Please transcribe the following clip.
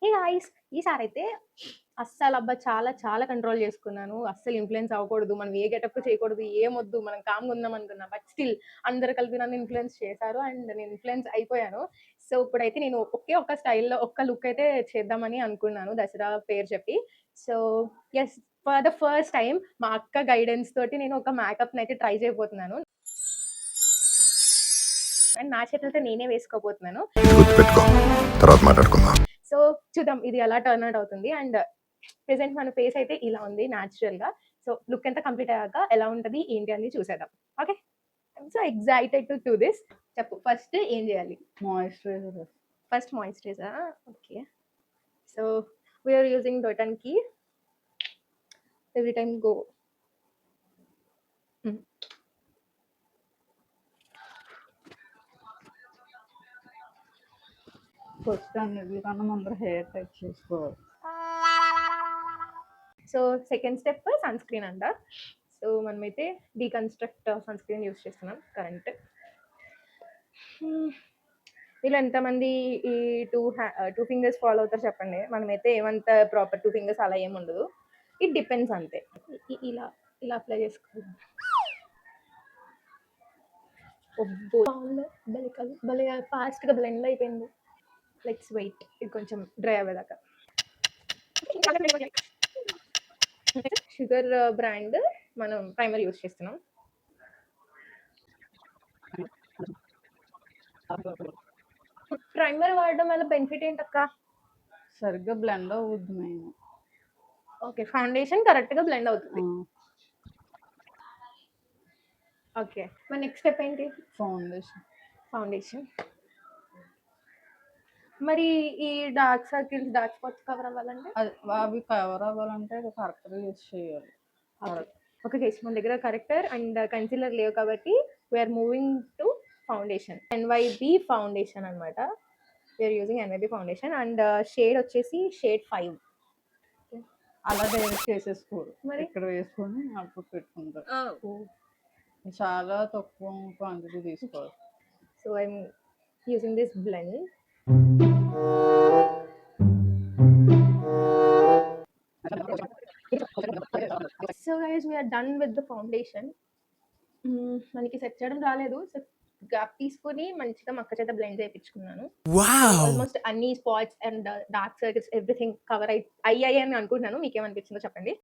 ఏ guys ఈసారైతే అస్సలబ్బా! చాలా చాలా control చేసుకున్నాను. అస్సలు ఇన్‌ఫ్లూయెన్స్ అవ్వకూడదు. మనం ఏ గెటప్ చేయకూడదు. ఏమొద్దు. మనం కామ్‌గా ఉందాం అనుకున్నా. బట్ స్టిల్ అందరూ కలిపి నన్ను ఇన్‌ఫ్లూయెన్స్ చేశారు. అండ్ నేను ఇన్‌ఫ్లూయెన్స్ అయిపోయాను. సో, ఇప్పుడైతే నేను ఒకే ఒక్క స్టైల్‌లో ఒక్క లుక్ అయితే చేద్దామని అనుకున్నాను దసరా పేరు చెప్పి. So, yes for the first time మా అక్క గైడెన్స్ తోటి నేను ఒక మేకప్‌నయితే ట్రై చేయబోతున్నాను. అండ్ నా చేతులతో నేనే వేసుకోబోతున్నాను. ఇది గుర్తుపెట్టుకో, తర్వాత మాట్లాడుకుందాం. సో, చూద్దాం ఇది ఎలా టర్న్ ఔట్ అవుతుంది. అండ్ ప్రెజెంట్ మన ఫేస్ అయితే ఇలా ఉంది న్యాచురల్‌గా. సో, లుక్ అంతా కంప్లీట్ అయ్యాక ఎలా ఉంటది, ఏంటి అని చూసేద్దాం. Okay. I'm so excited to do this. చెప్పు ఫస్ట్ ఏం చేయాలి? మాయిశ్చరైజర్. ఫస్ట్ మాయిశ్చరైజరా? Okay. So, we are using Dot and Key. Every time go. Hmm. First అన్నిటికన్నా ముందర హెయిర్ టచ్ చేసుకోవాలి. So, second step sunscreen అంట. సో, మనమైతే deconstruct sunscreen use చేస్తున్నాం కరెంట్. మీలో ఎంతమంది ఈ 2 ఫింగర్స్ ఫాలో అవుతారో చెప్పండి. మనమైతే ఏమంత ప్రాపర్ 2 ఫింగర్స్ అలా ఏముండదు. ఇట్ డిపెండ్స్ అంతే. ఇలా ఇలా అప్లై చేసుకోవాలి. అబ్బో! భలే ఫాస్ట్‌గా బ్లెండ్ అయిపోయింది. Let's wait. ఇది కొంచెం డ్రై అవ్వేదాకా. షుగర్ బ్రాండ్ మనం ప్రైమర్ యూజ్ చేస్తున్నాం. ప్రైమర్ వాడడం వల్ల బెనిఫిట్ ఏంటక్క? సరిగ్గా బ్లెండ్ అవుద్ది మెయిన్. ఓకే. ఫౌండేషన్ కరెక్ట్‌గా బ్లెండ్ అవుతుంది. ఓకే. మరి నెక్స్ట్ స్టెప్ ఏంటి? ఫౌండేషన్. మరి ఈ dark circles, dark spots cover అవ్వాలంటే? అవి కవర్ అవ్వాలంటే కరెక్ట్‌గా యూజ్ చేయాలి. ఓకే గైస్, మన దగ్గర కరెక్టర్ అండ్ కన్సీలర్ లేవు కాబట్టి we're moving to foundation. NYB foundation అనమాట. We're using NYB foundation and shade వచ్చేసి షేడ్ 5. అలా డైరెక్ట్ చేసేసుకోరు. మరి ఇక్కడ వేసుకొని అప్పుడు పెట్టుకుంటారు. చాలా తక్కువ క్వాంటిటీ తీసుకోవాలి. So I'm using this blend. So guys we're done with the foundation. మనకి సెట్ చేయడం రాలేదు. సో గ్యాప్ తీసుకొని మంచిగా మక్క చేత బ్లెండ్ చేయించుకున్నాను. ఆల్మోస్ట్ అన్ని spots and dark circles everything cover అయ్యాయి అని అనుకుంటున్నాను. మీకేమనిపించిందో చెప్పండి.